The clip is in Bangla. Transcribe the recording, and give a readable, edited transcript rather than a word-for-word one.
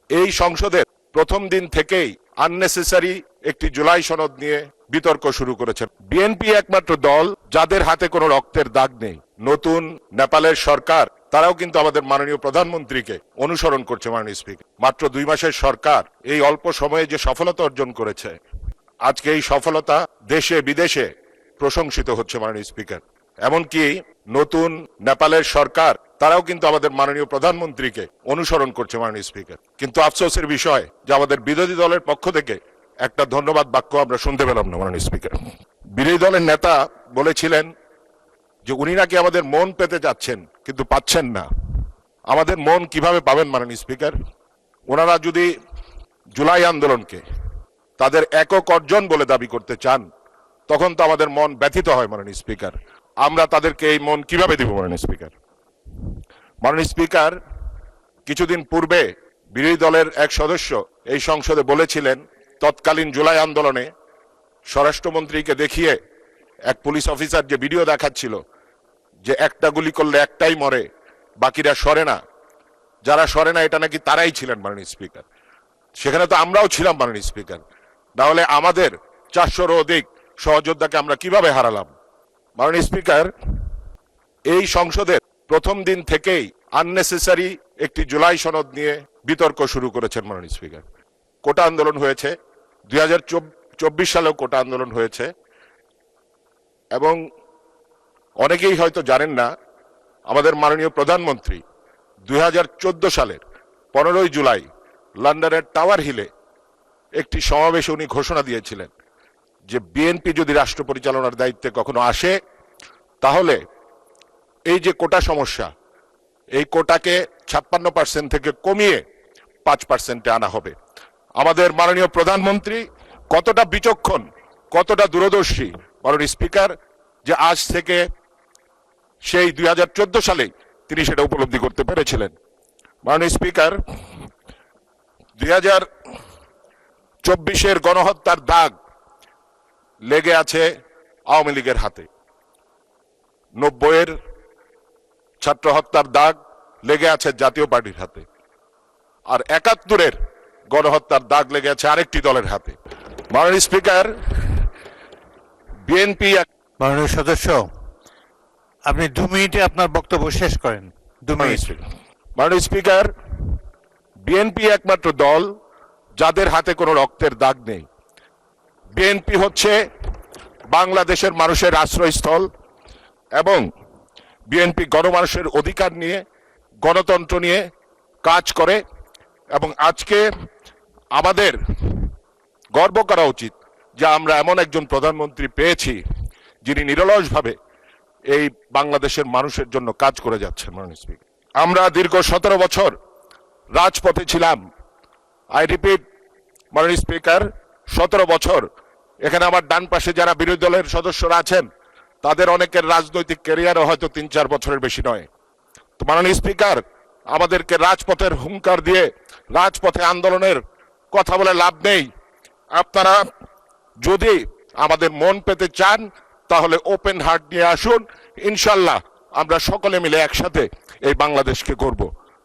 এই সংসদের প্রথম দিন থেকেই আননেসেসারি একটি জুলাই সনদ নিয়ে বিতর্ক শুরু করেছেন। বিএনপি একমাত্র দল যাদের হাতে কোনো রক্তের দাগ নেই। নতুন নেপালের সরকার তারাও কিন্তু আমাদের মাননীয় প্রধানমন্ত্রীকে অনুসরণ করছে। মাননীয় স্পিকার, মাত্র 2 মাসের সরকার এই অল্প সময়ে যে সফলতা অর্জন করেছে, আজকে এই সফলতা দেশে বিদেশে প্রশংসিত হচ্ছে। মাননীয় স্পিকার, এমনকি নতুন নেপালের সরকার তারাও কিন্তু আমাদের মাননীয় প্রধানমন্ত্রীকে অনুসরণ করছে। মাননীয় স্পিকার, কিন্তু আফসোসের বিষয় যে আমাদের বিরোধী দলের পক্ষ থেকে একটা ধন্যবাদ বাক্য আমরা শুনতে পেলাম না। মাননীয় স্পিকার, বিরোধী দলের নেতা বলেছিলেন যে উনি নাকি আমাদের মন পেতে যাচ্ছেন, কিন্তু পাচ্ছেন না। আমাদের মন কিভাবে পাবেন মাননীয় স্পিকার? ওনারা যদি জুলাই আন্দোলনকে তাদের একক অর্জন বলে দাবি করতে চান, তখন তো আমাদের মন ব্যথিত হয়। মাননীয় স্পিকার, আমরা তাদেরকে এই মন কিভাবে দিব? মাননীয় স্পিকার, মাননীয় স্পিকার, কিছুদিন পূর্বে বিরোধী দলের এক সদস্য এই সংসদে বলেছিলেন তৎকালীন জুলাই আন্দোলনে স্বরাষ্ট্রমন্ত্রীকে দেখিয়ে এক পুলিশ অফিসার যে ভিডিও দেখাচ্ছিল যে একটা গুলি করলে একটাই মরে, বাকিরা সরে না, যারা সরে না এটা নাকি তারাই ছিলেন। মাননীয় স্পিকার, সেখানে তো আমরাও ছিলাম। মাননীয় স্পিকার, তাহলে আমাদের 400-র অধিক সহযোদ্ধাকে আমরা কিভাবে হারালাম? মাননীয় স্পিকার, এই সংসদের প্রথম দিন থেকেই আননেসেসারি একটি জুলাই সনদ নিয়ে বিতর্ক শুরু করেছেন। মাননীয় স্পিকার, কোটা আন্দোলন হয়েছে, 2024 সালেও কোটা আন্দোলন হয়েছে, এবং অনেকেই হয়তো জানেন না আমাদের মাননীয় প্রধানমন্ত্রী 2014 সালের 15ই জুলাই লন্ডনের টাওয়ার হিলে একটি সমাবেশে উনি ঘোষণা দিয়েছিলেন যে বিএনপি যদি রাষ্ট্র পরিচালনার দায়িত্বে কখনো আসে, তাহলে এই যে কোটা সমস্যা, এই কোটাকে 56% থেকে কমিয়ে 5%-এ আনা হবে। আমাদের মাননীয় প্রধানমন্ত্রী কতটা বিচক্ষণ, কতটা দূরদর্শী মাননীয় স্পিকার, যে আজ থেকে সেই 2014 সালে তিনি সেটা উপলব্ধি করতে পেরেছিলেন। মাননীয় স্পিকার, 2024-এর গণহত্যার দাগ লেগে আছে আওয়ামী লীগের হাতে, 90-এর ছাত্র হত্যার দাগ লেগে আছে জাতীয় পার্টির হাতে, আর 71-এর গণহত্যার দাগ লেগে আছে আরেকটি দলের হাতে। মাননীয় স্পিকার, বিএনপি। মাননীয় সদস্য, আপনি 2 মিনিটে আপনার বক্তব্য শেষ করেন। 2 মিনিট। মাননীয় স্পিকার, বিএনপি একমাত্র দল যাদের হাতে কোনো রক্তের দাগ নেই। বিএনপি হচ্ছে বাংলাদেশের মানুষের আশ্রয়স্থল, এবং বিএনপি গণমানুষের অধিকার নিয়ে, গণতন্ত্র নিয়ে কাজ করে। এবং আজকে আমাদের গর্ব করা উচিত যে আমরা এমন একজন প্রধানমন্ত্রী পেয়েছি যিনি নিরলসভাবে এই বাংলাদেশের মানুষের জন্য কাজ করে যাচ্ছেন। মাননীয় স্পিকার, আমরা দীর্ঘ 17 বছর রাজপথে ছিলাম। আই রিপিট মাননীয় স্পিকার, 17 বছর। এখানে আমার ডান পাশে যারা বিরোধী দলের সদস্যরা আছেন, তাদের অনেকের রাজনৈতিক ক্যারিয়ারও হয়তো 3-4 বছরের বেশি নয়। তো মাননীয় স্পিকার, আমাদেরকে রাজপথের হুঙ্কার দিয়ে রাজপথে আন্দোলনের কথা বলে লাভ নেই। আপনারা যদি আমাদের মন পেতে চান, তাহলে ওপেন হার্ট নিয়ে আসুন। ইনশাল্লাহ আমরা সকলে মিলে একসাথে এই বাংলাদেশকে করব।